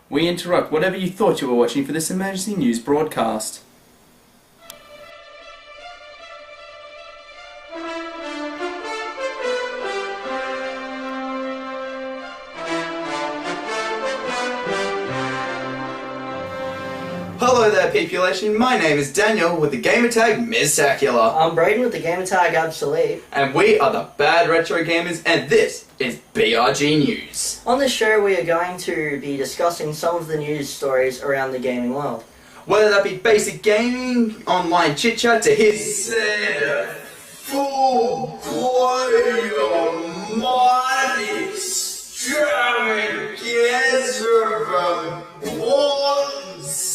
We interrupt whatever you thought you were watching for this emergency news broadcast. Hello there, population. My name is Daniel with the gamertag Miztacular. I'm Braden with the gamertag Obsolete. And we are the Bad Retro Gamers, and this is BRG News. On this show, we are going to be discussing some of the news stories around the gaming world. Whether that be basic gaming, online chit-chat, to his full play almighty extravaganza porn stuff.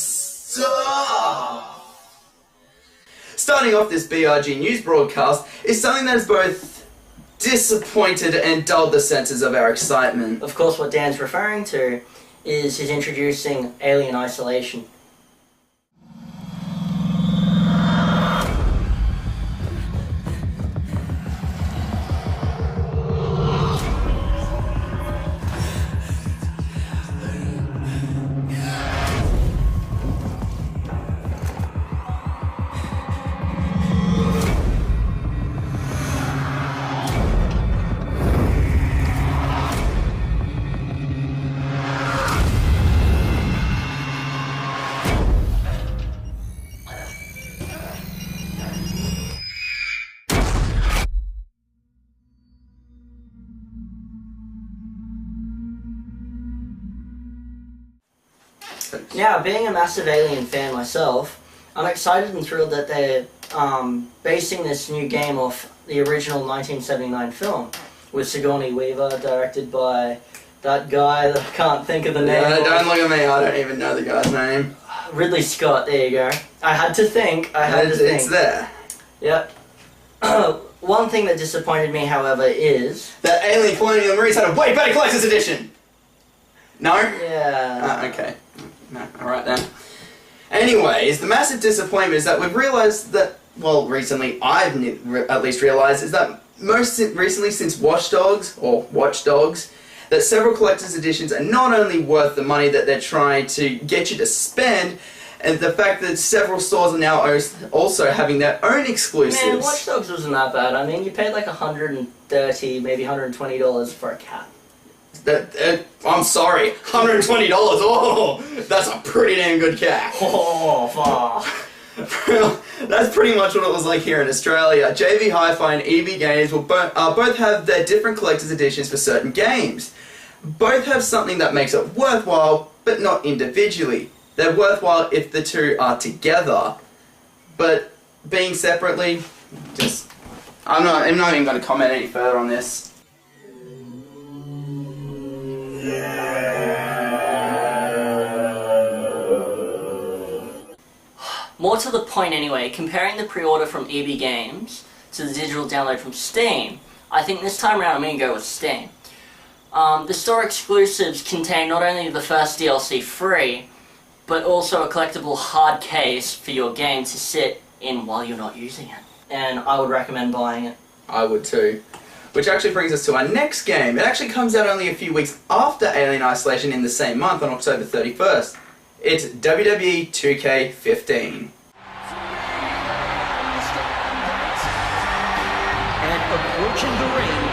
Starting off this BRG News broadcast is something that has both disappointed and dulled the senses of our excitement. Of course, what Dan's referring to is his introducing Alien Isolation. Now, being a massive Alien fan myself, I'm excited and thrilled that they're basing this new game off the original 1979 film with Sigourney Weaver, directed by that guy that I can't think of the name of. Don't look at me, I don't even know the guy's name. Ridley Scott, there you go. I had to think. It's there. Yep. One thing that disappointed me, however, is... that Alien Colonial Marines had a way better collector's edition! No? Yeah. Okay. No, alright then. Anyways, the massive disappointment is that we've realised that, well, recently I've at least realised, is that most recently since Watch Dogs, that several collector's editions are not only worth the money that they're trying to get you to spend, and the fact that several stores are now also having their own exclusives. Man, Watch Dogs wasn't that bad. I mean, you paid like $130, maybe $120 for a cat. I'm sorry, $120. Oh, that's a pretty damn good cat. Oh, fuck. That's pretty much what it was like here in Australia. JV Hi-Fi and EB Games will both have their different collector's editions for certain games. Both have something that makes it worthwhile, but not individually. They're worthwhile if the two are together, but being separately, I'm not even going to comment any further on this. More to the point anyway, comparing the pre-order from EB Games to the digital download from Steam, I think this time around I'm going to go with Steam. The store exclusives contain not only the first DLC free, but also a collectible hard case for your game to sit in while you're not using it. And I would recommend buying it. I would too. Which actually brings us to our next game. It actually comes out only a few weeks after Alien Isolation in the same month, on October 31st. It's WWE 2K15. And approaching the ring,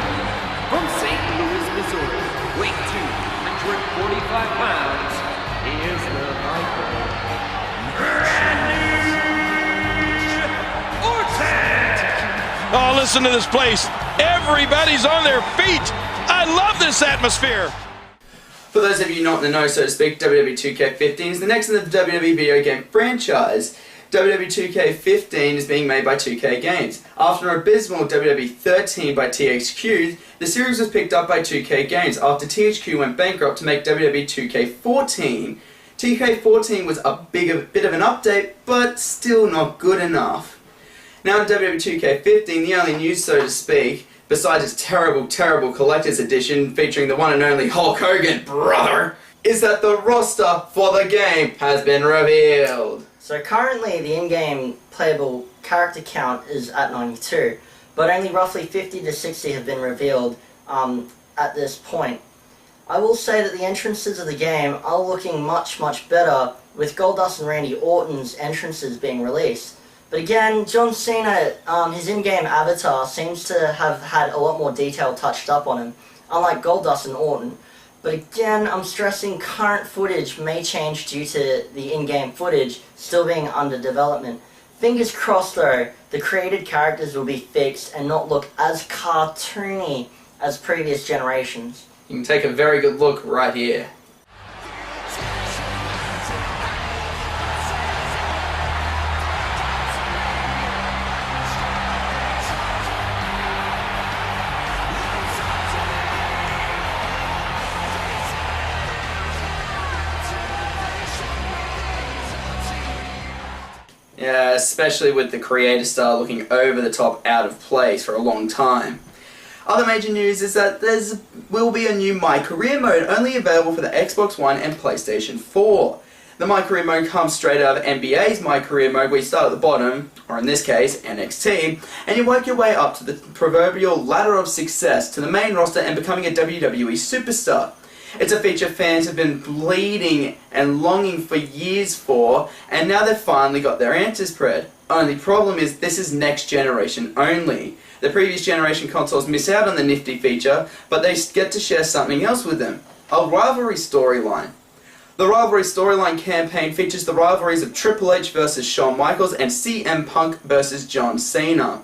from St. Louis, Missouri, weight 245 pounds, is the Viper, Randy Orton! Oh, listen to this place. Everybody's on their feet. I love this atmosphere. For those of you not in the know, so to speak, WWE 2K15 is the next in the WWE video game franchise. WWE 2K15 is being made by 2K Games. After an abysmal WWE 13 by THQ, the series was picked up by 2K Games after THQ went bankrupt to make WWE 2K14. 2K14 was a bit of an update, but still not good enough. Now in WWE 2K15, the only news, so to speak, besides its terrible, terrible collector's edition featuring the one and only Hulk Hogan, brother, is that the roster for the game has been revealed. So currently the in-game playable character count is at 92, but only roughly 50 to 60 have been revealed at this point. I will say that the entrances of the game are looking much, much better, with Goldust and Randy Orton's entrances being released. But again, John Cena, his in-game avatar seems to have had a lot more detail touched up on him, unlike Goldust and Orton. But again, I'm stressing current footage may change due to the in-game footage still being under development. Fingers crossed though, the created characters will be fixed and not look as cartoony as previous generations. You can take a very good look right here. Yeah, especially with the creator style looking over the top, out of place for a long time. Other major news is that there will be a new My Career mode, only available for the Xbox One and PlayStation 4. The My Career mode comes straight out of NBA's My Career mode, where you start at the bottom, or in this case, NXT, and you work your way up to the proverbial ladder of success to the main roster and becoming a WWE superstar. It's a feature fans have been bleeding and longing for years for, and now they've finally got their answers, Pred. Only problem is this is next generation only. The previous generation consoles miss out on the nifty feature, but they get to share something else with them. A rivalry storyline. The rivalry storyline campaign features the rivalries of Triple H versus Shawn Michaels and CM Punk versus John Cena.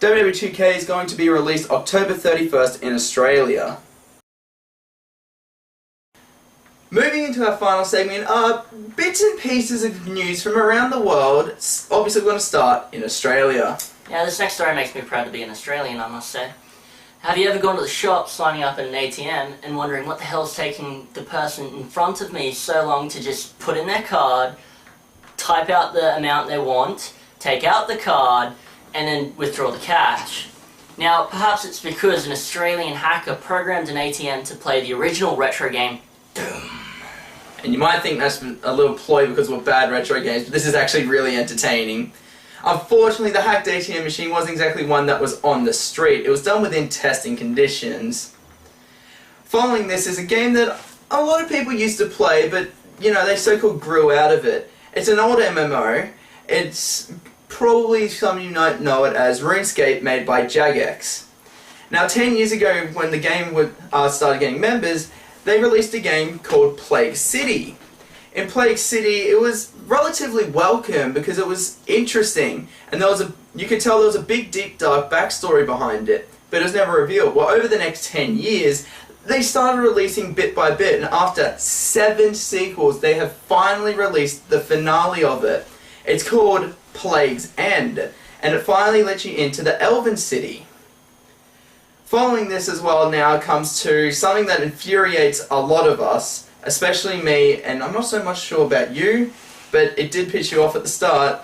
WWE 2K is going to be released October 31st in Australia. Moving into our final segment are bits and pieces of news from around the world. Obviously we're going to start in Australia. Yeah, this next story makes me proud to be an Australian, I must say. Have you ever gone to the shop signing up at an ATM and wondering what the hell's taking the person in front of me so long to just put in their card, type out the amount they want, take out the card, and then withdraw the cash? Now, perhaps it's because an Australian hacker programmed an ATM to play the original retro game, Doom. And you might think that's a little ploy because we're bad retro games, but this is actually really entertaining. Unfortunately, the hacked ATM machine wasn't exactly one that was on the street. It was done within testing conditions. Following this is a game that a lot of people used to play, but, you know, they so-called grew out of it. It's an old MMO. It's probably some of you might know it as RuneScape, made by Jagex. Now, 10 years ago, when the game started getting members, they released a game called Plague City. In Plague City, it was relatively welcome because it was interesting, and you could tell there was a big, deep, dark backstory behind it, but it was never revealed. Well, over the next 10 years, they started releasing bit by bit, and after 7 sequels, they have finally released the finale of it. It's called Plague's End, and it finally lets you into the Elven City. Following this as well now comes to something that infuriates a lot of us, especially me, and I'm not so much sure about you, but it did piss you off at the start.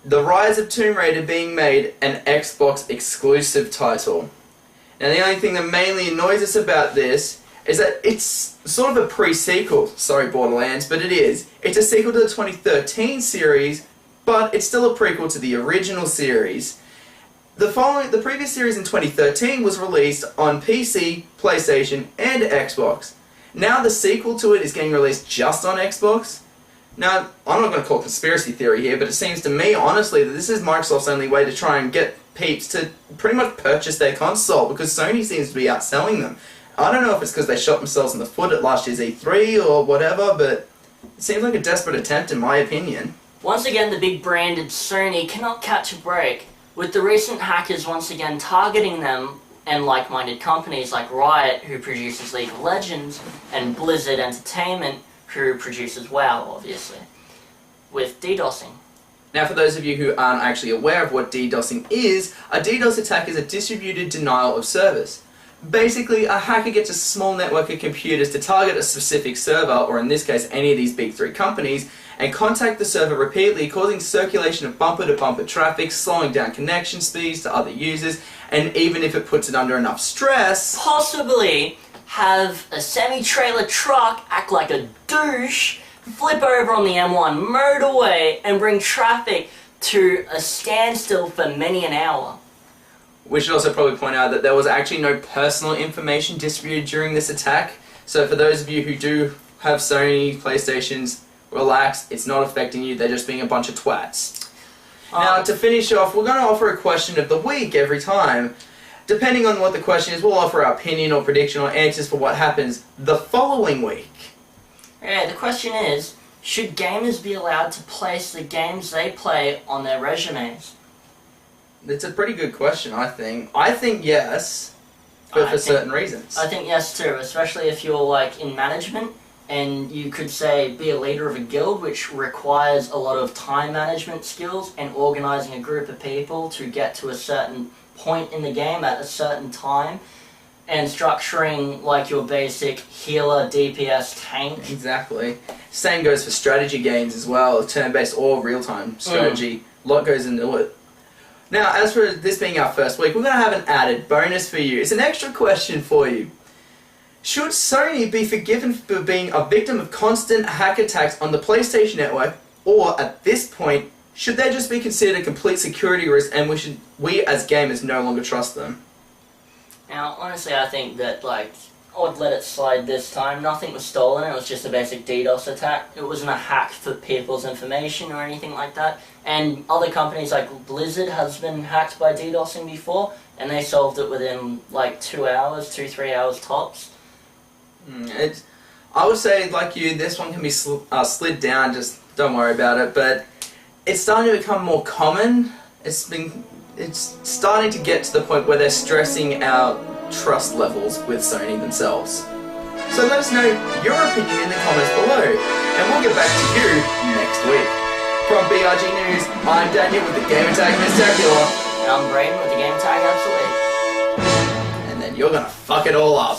The Rise of Tomb Raider being made an Xbox exclusive title. Now the only thing that mainly annoys us about this is that it's sort of a pre-sequel. Sorry Borderlands, but it is. It's a sequel to the 2013 series, but it's still a prequel to the original series. The previous series in 2013 was released on PC, PlayStation, and Xbox. Now the sequel to it is getting released just on Xbox. Now, I'm not going to call it conspiracy theory here, but it seems to me, honestly, that this is Microsoft's only way to try and get peeps to pretty much purchase their console, because Sony seems to be outselling them. I don't know if it's because they shot themselves in the foot at last year's E3 or whatever, but it seems like a desperate attempt in my opinion. Once again, the big branded Sony cannot catch a break, with the recent hackers once again targeting them and like-minded companies like Riot, who produces League of Legends, and Blizzard Entertainment, who produces WoW, obviously, with DDoSing. Now, for those of you who aren't actually aware of what DDoSing is, a DDoS attack is a distributed denial of service. Basically, a hacker gets a small network of computers to target a specific server, or in this case, any of these big 3 companies, and contact the server repeatedly, causing circulation of bumper-to-bumper traffic, slowing down connection speeds to other users, and even if it puts it under enough stress, possibly have a semi-trailer truck act like a douche, flip over on the M1 motorway, and bring traffic to a standstill for many an hour. We should also probably point out that there was actually no personal information distributed during this attack. So for those of you who do have Sony PlayStations, relax, it's not affecting you, they're just being a bunch of twats. Now, to finish off, we're going to offer a question of the week every time. Depending on what the question is, we'll offer our opinion or prediction or answers for what happens the following week. Yeah, the question is, should gamers be allowed to place the games they play on their resumes? It's a pretty good question, I think. I think yes, but for certain reasons. I think yes too, especially if you're like in management and you could say be a leader of a guild, which requires a lot of time management skills and organizing a group of people to get to a certain point in the game at a certain time, and structuring like your basic healer, DPS, tank. Exactly. Same goes for strategy games as well, turn-based or real-time strategy. A lot goes into it. Now, as for this being our first week, we're going to have an added bonus for you. It's an extra question for you. Should Sony be forgiven for being a victim of constant hack attacks on the PlayStation Network, or at this point, should they just be considered a complete security risk and we as gamers no longer trust them? Now, honestly, I think that, like, I would let it slide this time. Nothing was stolen, it was just a basic DDoS attack. It wasn't a hack for people's information or anything like that. And other companies like Blizzard has been hacked by DDoSing before, and they solved it within, like, 2 hours, 2-3 hours tops. I would say, like you, this one can be slid down, just don't worry about it, but it's starting to become more common. It's starting to get to the point where they're stressing out trust levels with Sony themselves. So let us know your opinion in the comments below, and we'll get back to you next week. From BRG News, I'm Daniel with the Gamertag Spectacular. And I'm Braden with the Gamertag Absolute. And then you're gonna fuck it all up.